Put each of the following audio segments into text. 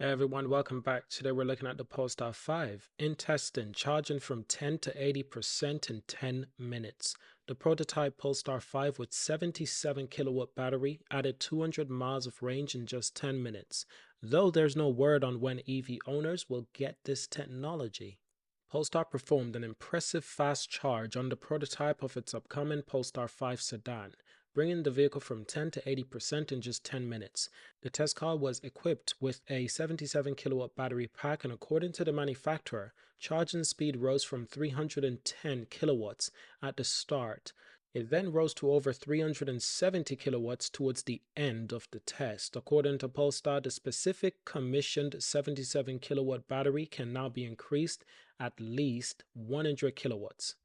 Hey everyone, welcome back. Today we're looking at the Polestar 5 in testing, charging from 10 to 80% in 10 minutes. The prototype Polestar 5 with 77 kilowatt battery added 200 miles of range in just 10 minutes, though there's no word on when EV owners will get this technology. Polestar performed an impressive fast charge on the prototype of its upcoming Polestar 5 sedan, bringing the vehicle from 10 to 80% in just 10 minutes. The test car was equipped with a 77 kilowatt battery pack, and according to the manufacturer, charging speed rose from 310 kilowatts at the start. It then rose to over 370 kilowatts towards the end of the test. According to Polestar, the specific commissioned 77 kilowatt battery can now be increased at least 100 kilowatts.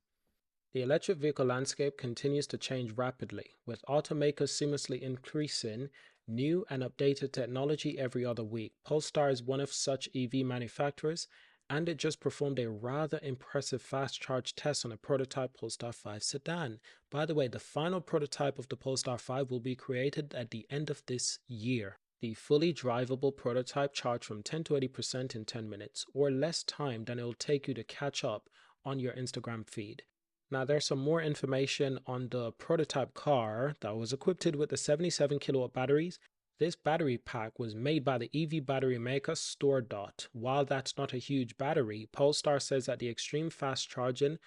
The electric vehicle landscape continues to change rapidly, with automakers seamlessly increasing new and updated technology every other week. Polestar is one of such EV manufacturers, and it just performed a rather impressive fast charge test on a prototype Polestar 5 sedan. By the way, the final prototype of the Polestar 5 will be created at the end of this year. The fully drivable prototype charged from 10 to 80% in 10 minutes, or less time than it will take you to catch up on your Instagram feed. Now, there's some more information on the prototype car that was equipped with the 77 kilowatt batteries. This battery pack was made by the EV battery maker StoreDot. While that's not a huge battery, Polestar says that the extreme fast charging,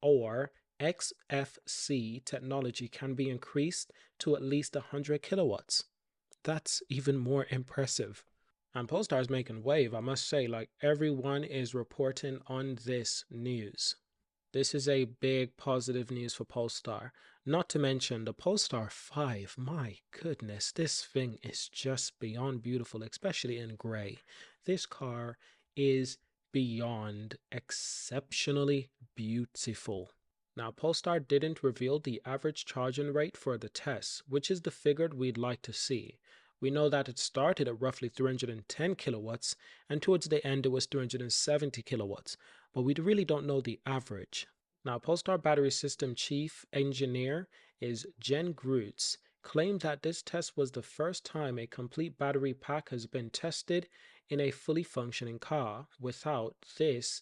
or XFC technology, can be increased to at least 100 kilowatts. That's even more impressive. And Polestar is making wave, I must say. Like, everyone is reporting on this news. This is a big positive news for Polestar. Not to mention the Polestar 5. My goodness, this thing is just beyond beautiful, especially in gray. This car is beyond exceptionally beautiful. Now, Polestar didn't reveal the average charging rate for the test, which is the figure we'd like to see. We know that it started at roughly 310 kilowatts, and towards the end it was 370 kilowatts, but we really don't know the average. Now, Polestar Battery System Chief Engineer is Jen Groots claimed that this test was the first time a complete battery pack has been tested in a fully functioning car without this,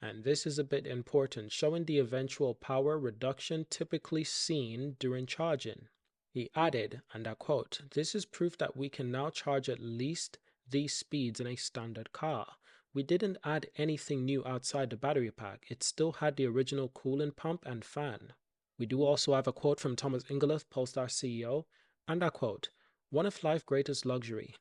and this is a bit important, showing the eventual power reduction typically seen during charging. He added, and I quote, "This is proof that we can now charge at least these speeds in a standard car. We didn't add anything new outside the battery pack. It still had the original coolant pump and fan." We do also have a quote from Thomas Ingeloth, Polestar CEO, and I quote, "One of life's greatest luxury."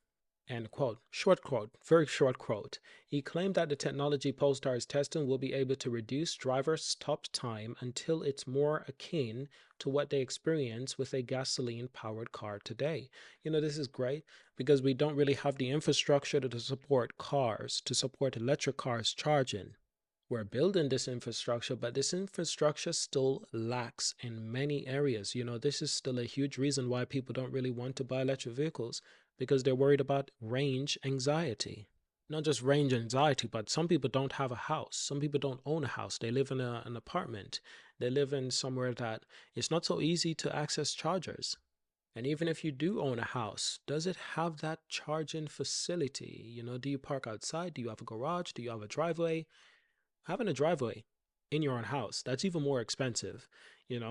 End quote. Short quote, very short quote. He claimed that the technology Polestar is testing will be able to reduce drivers' stop time until it's more akin to what they experience with a gasoline-powered car today. This is great because we don't really have the infrastructure to support cars, to support electric cars charging. We're building this infrastructure, but this infrastructure still lacks in many areas. This is still a huge reason why people don't really want to buy electric vehicles, because they're worried about range anxiety. Not just range anxiety, but some people don't have a house. Some people don't own a house. They live in an apartment. They live in somewhere that it's not so easy to access chargers. And even if you do own a house, does it have that charging facility? Do you park outside? Do you have a garage? Do you have a driveway? Having a driveway in your own house, that's even more expensive.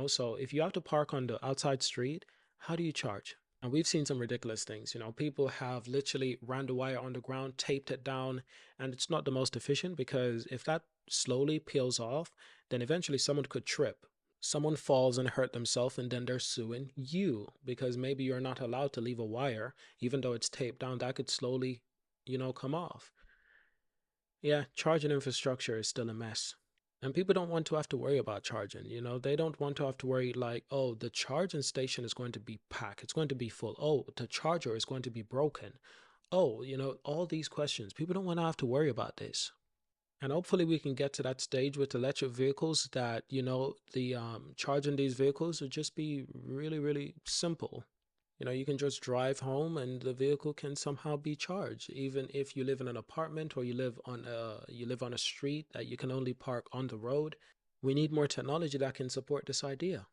So if you have to park on the outside street, how do you charge? And we've seen some ridiculous things. People have literally ran the wire on the ground, taped it down, and it's not the most efficient, because if that slowly peels off, then eventually someone could trip. Someone falls and hurt themselves, and then they're suing you because maybe you're not allowed to leave a wire, even though it's taped down. That could slowly, come off. Yeah, charging infrastructure is still a mess. And people don't want to have to worry about charging. They don't want to have to worry like, oh, the charging station is going to be packed. It's going to be full. Oh, the charger is going to be broken. Oh, all these questions. People don't want to have to worry about this. And hopefully we can get to that stage with electric vehicles that, the charging these vehicles will just be really, really simple. You can just drive home and the vehicle can somehow be charged, even if you live in an apartment or you live on a street that you can only park on the road. We need more technology that can support this idea.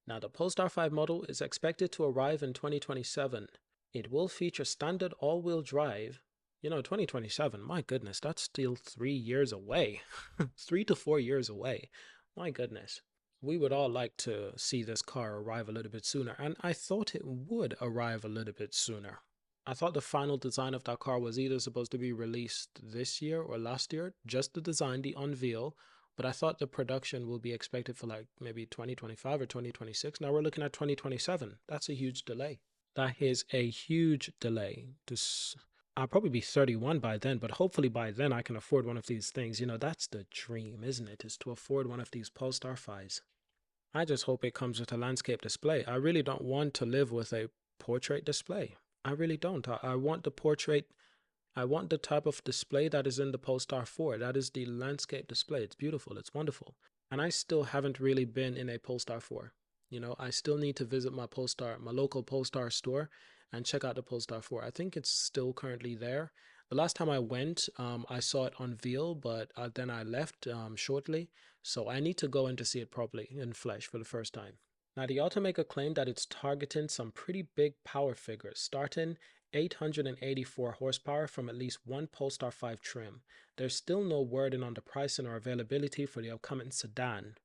Now, the Polestar 5 model is expected to arrive in 2027. It will feature standard all-wheel drive, 2027, my goodness, that's still 3 years away. 3 to 4 years away. My goodness. We would all like to see this car arrive a little bit sooner, and I thought it would arrive a little bit sooner. I thought the final design of that car was either supposed to be released this year or last year, just the design, the unveil, but I thought the production will be expected for like maybe 2025 or 2026. Now we're looking at 2027. That's a huge delay. That is a huge delay. I'll probably be 31 by then, but hopefully by then I can afford one of these things. That's the dream, isn't it? Is to afford one of these Polestar 5s. I just hope it comes with a landscape display. I really don't want to live with a portrait display. I really don't. I want the portrait. I want the type of display that is in the Polestar 4. That is the landscape display. It's beautiful. It's wonderful. And I still haven't really been in a Polestar 4. I still need to visit my local Polestar store and check out the Polestar 4. I think it's still currently there. The last time I went, I saw it unveiled, but then I left shortly. So I need to go in to see it properly in flesh for the first time. Now, the automaker claimed that it's targeting some pretty big power figures, starting 884 horsepower from at least one Polestar 5 trim. There's still no wording on the pricing or availability for the upcoming sedan.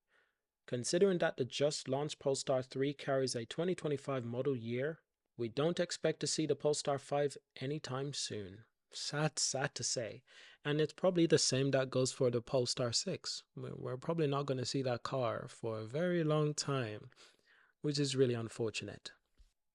Considering that the just launched Polestar 3 carries a 2025 model year, we don't expect to see the Polestar 5 anytime soon. Sad to say. And it's probably the same that goes for the Polestar 6. We're probably not going to see that car for a very long time, which is really unfortunate.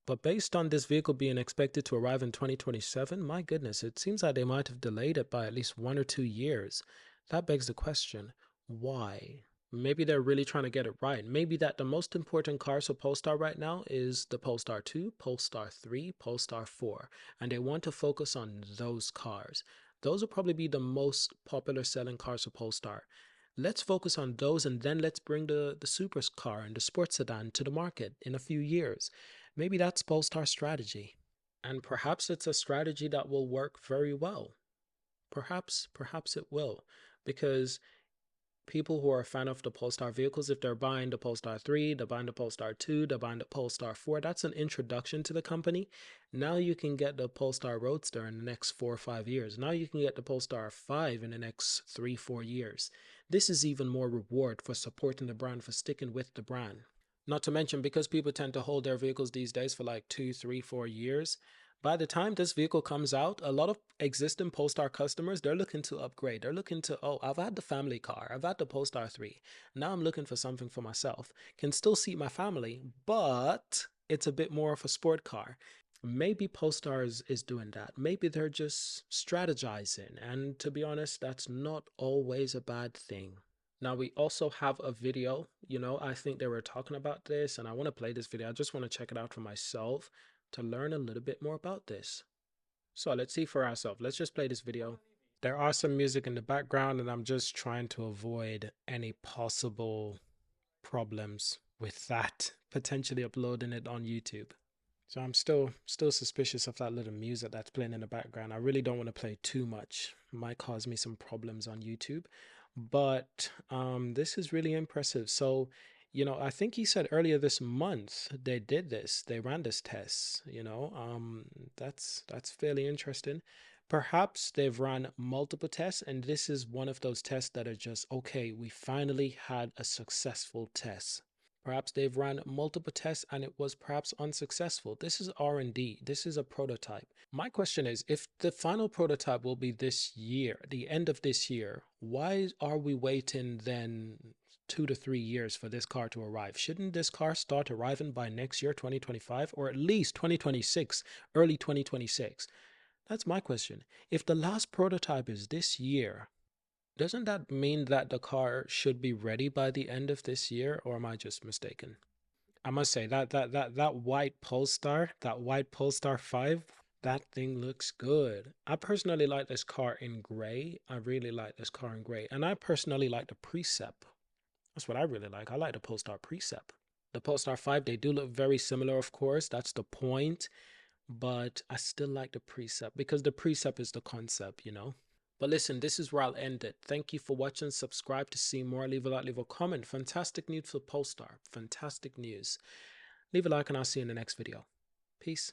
But based on this vehicle being expected to arrive in 2027, my goodness, it seems like they might have delayed it by at least 1 or 2 years. That begs the question, why? Maybe they're really trying to get it right. Maybe that the most important cars for Polestar right now is the Polestar 2, Polestar 3, Polestar 4, and they want to focus on those cars. Those will probably be the most popular selling cars for Polestar. Let's focus on those, and then let's bring the supercar and the sports sedan to the market in a few years. Maybe that's Polestar strategy. And perhaps it's a strategy that will work very well. Perhaps it will. Because people who are a fan of the Polestar vehicles, if they're buying the Polestar 3, they're buying the Polestar 2, they're buying the Polestar 4, that's an introduction to the company. Now you can get the Polestar Roadster in the next 4 or 5 years. Now you can get the Polestar 5 in the next 3-4 years. This is even more reward for supporting the brand, for sticking with the brand. Not to mention, because people tend to hold their vehicles these days for like 2, 3, 4 years, by the time this vehicle comes out, a lot of existing Polestar customers, they're looking to upgrade. They're looking to, oh, I've had the family car. I've had the Polestar 3. Now I'm looking for something for myself. Can still seat my family, but it's a bit more of a sport car. Maybe Polestar is doing that. Maybe they're just strategizing. And to be honest, that's not always a bad thing. Now we also have a video, I think they were talking about this, and I want to play this video. I just want to check it out for myself to learn a little bit more about this. So let's see for ourselves. Let's just play this video. There are some music in the background, and I'm just trying to avoid any possible problems with that, potentially uploading it on YouTube. So I'm still suspicious of that little music that's playing in the background. I really don't want to play too much. It might cause me some problems on YouTube. But this is really impressive. So, I think he said earlier this month they did this. They ran this test. That's fairly interesting. Perhaps they've run multiple tests, and this is one of those tests that are just, okay, we finally had a successful test. Perhaps they've run multiple tests and it was perhaps unsuccessful. This is R&D. This is a prototype. My question is, if the final prototype will be this year, the end of this year, why are we waiting then 2 to 3 years for this car to arrive? Shouldn't this car start arriving by next year, 2025, or at least 2026, early 2026? That's my question. If the last prototype is this year, doesn't that mean that the car should be ready by the end of this year, or am I just mistaken? I must say that white Polestar 5, that thing looks good. I personally like this car in gray. I really like this car in gray. And I personally like the Precept. That's what I really like. I like the Polestar Precept. The Polestar 5, they do look very similar, of course. That's the point. But I still like the Precept because the Precept is the concept, But listen, this is where I'll end it. Thank you for watching. Subscribe to see more. Leave a like, leave a comment. Fantastic news for Polestar. Fantastic news. Leave a like and I'll see you in the next video. Peace.